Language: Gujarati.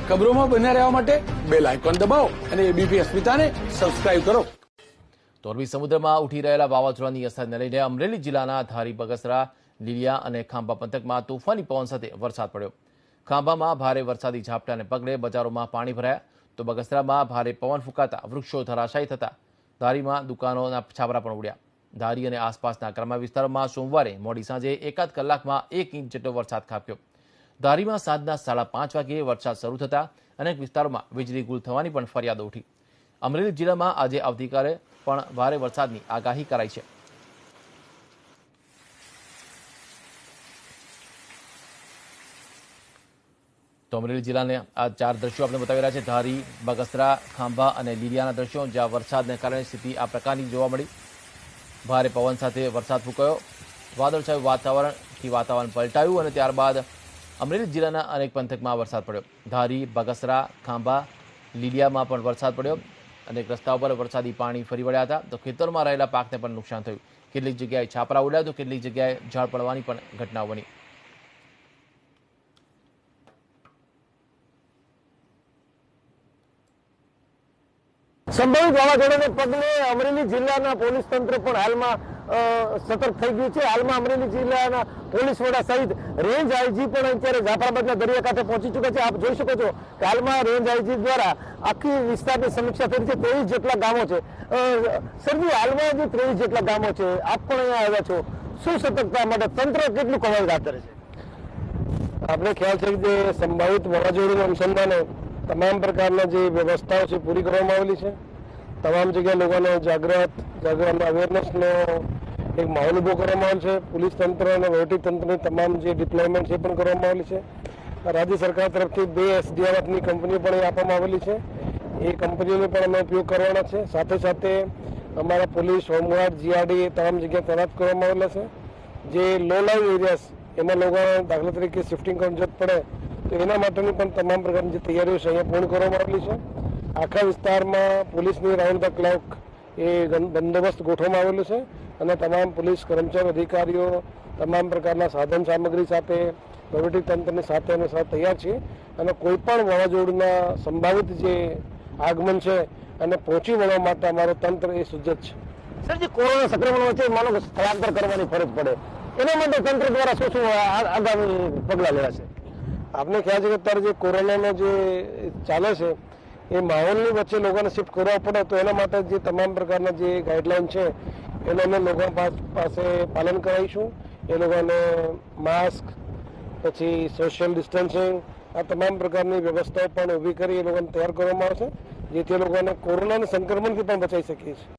ખબરોમાં બન્યા રહેવા માટે બેલ આઇકોન દબાવો અને એબીપી અસ્મિતાને સબસ્ક્રાઇબ કરો. તો અરબી સમુદ્રમાં ઉઠી રહેલા વાવાઝોડાની અસરને લઈને અમરેલી જિલ્લાના ધારી, બગસરા, લીલિયા અને ખાંભા પંથકમાં તોફાની પવન સાથે વરસાદ પડ્યો. ખાંભામાં ભારે વરસાદી ઝાપટાને પગલે બજારોમાં પાણી ભરાયા, તો બગસરામાં ભારે પવન ફૂંકાતા વૃક્ષો ધરાશાયી થતા ધારીમાં દુકાનોના છાપરા પણ ઉડ્યા. ધારી અને આસપાસના ગ્રામ્ય વિસ્તારોમાં સોમવારે મોડી સાંજે એકાદ કલાકમાં 1 ઇંચ જેટલો વરસાદ ખાબક્યો. ધારીમાં સાંજના 5:30 વાગ્યે વરસાદ શરૂ થતા અનેક વિસ્તારોમાં વીજળી ગુલ થવાની પણ ફરિયાદો ઉઠી. અમરેલી જિલ્લામાં આજે આવતીકાલે પણ ભારે વરસાદની આગાહી કરાઈ છે. તો અમરેલી જિલ્લાને આ 4 દ્રશ્યો આપણે બતાવી રહ્યા છે. ધારી, બગસરા, ખાંભા અને લીલિયાના દ્રશ્યો, જ્યાં વરસાદને કારણે સ્થિતિ આ પ્રકારની જોવા મળી. ભારે પવન સાથે વરસાદ ફૂંકાયો, વાદળછાયું વાતાવરણથી વાતાવરણ પલટાયું અને ત્યારબાદ અમરેલી જિલ્લાના અનેક પંથકમાં વરસાદ પડ્યો. ધારી, બગસરા, ખાંભા, લીલિયામાં પણ વરસાદ પડ્યો. અનેક રસ્તાઓ પર વરસાદી પાણી ફરી વળ્યા હતા, તો ખેતરમાં રહેલા પાકને પણ નુકસાન થયું. કેટલીક જગ્યાએ છાપરા ઉડ્યા, તો કેટલીક જગ્યાએ ઝાડ પડવાની પણ ઘટનાઓ બની. સંભવિત વાવાઝોડાને પગલે અમરેલી જિલ્લાના પોલીસ તંત્ર પણ હાલમાં સતર્ક થઈ ગયું છે. હાલમાં અમરેલી જિલ્લાના પોલીસ વડા સહિત રેન્જ આઈજી પણ અત્યારે જાફરાબાદના દરિયાકાંઠે પહોંચી ચૂક્યા છે. આપ જોઈ શકો છો કે હાલમાં રેન્જ આઈજી દ્વારા આખી વિસ્તારની સમીક્ષા થઈ છે. 23 જેટલા ગામો છે. સરજી, હાલમાં જે 23 જેટલા ગામો છે, આપ પણ અહીંયા આવ્યા છો, શું સતર્કતા માટે તંત્ર કેટલું કવાયત હાથ ધરે છે? આપણે ખ્યાલ છે કે જે સંભવિત વાવાઝોડાના અનુસંધાને તમામ પ્રકારના જે વ્યવસ્થાઓ છે પૂરી કરવામાં આવેલી છે. તમામ જગ્યાએ લોકોને જાગૃત અવેરનેસનો એક માહોલ ઉભો કરવામાં આવેલ છે. પોલીસ તંત્ર અને વહીવટી તંત્રની તમામ જે ડિપ્લોયમેન્ટ છે પણ કરવામાં આવેલી છે. રાજ્ય સરકાર તરફથી 2 SDRFની કંપનીઓ પણ આપવામાં આવેલી છે. એ કંપનીઓનો પણ અમે ઉપયોગ કરવાના છે. સાથે સાથે અમારા પોલીસ, હોમગાર્ડ, GRD તમામ જગ્યાએ તૈનાત કરવામાં આવેલા છે. જે લો લાઈન એરિયાસ એમાં લોકોને દાખલા તરીકે શિફ્ટિંગ કરવાની જરૂર પડે તો એના માટેની પણ તમામ પ્રકારની જે તૈયારીઓ છે અહીંયા પૂર્ણ કરવામાં આવેલી છે. આખા વિસ્તારમાં પોલીસની રાઉન્ડ ધ ક્લોક એ બંદોબસ્ત ગોઠવવામાં આવેલો છે અને તમામ પોલીસ કર્મચારી, અધિકારીઓ તમામ પ્રકારના સાધન સામગ્રી સાથે વહીવટી તંત્રની સાથે અને સાથે તૈયાર છે. અને કોઈ પણ વાવાઝોડુના સંભવિત જે આગમન છે અને પહોંચી વળવા માટે અમારું તંત્ર એ સજ્જ છે. સર, જે કોરોના સંક્રમણ વચ્ચે માનો કે સ્થળાંતર કરવાની ફરજ પડે, એના માટે તંત્ર દ્વારા શું શું આગામી પગલાં લેવાશે? આપને ખ્યાલ છે કે અત્યારે જે કોરોનાનો જે ચાલે છે એ માહોલની વચ્ચે લોકોને શિફ્ટ કરવા પડે, તો એના માટે જે તમામ પ્રકારના જે ગાઈડલાઈન છે એનું અમે લોકો પાસે પાલન કરાવીશું. એ લોકોને માસ્ક, પછી સોશિયલ ડિસ્ટન્સિંગ, આ તમામ પ્રકારની વ્યવસ્થાઓ પણ ઊભી કરી એ લોકોને તૈયાર કરવામાં આવશે, જેથી લોકોને કોરોનાના સંક્રમણથી પણ બચાવી શકીએ છીએ.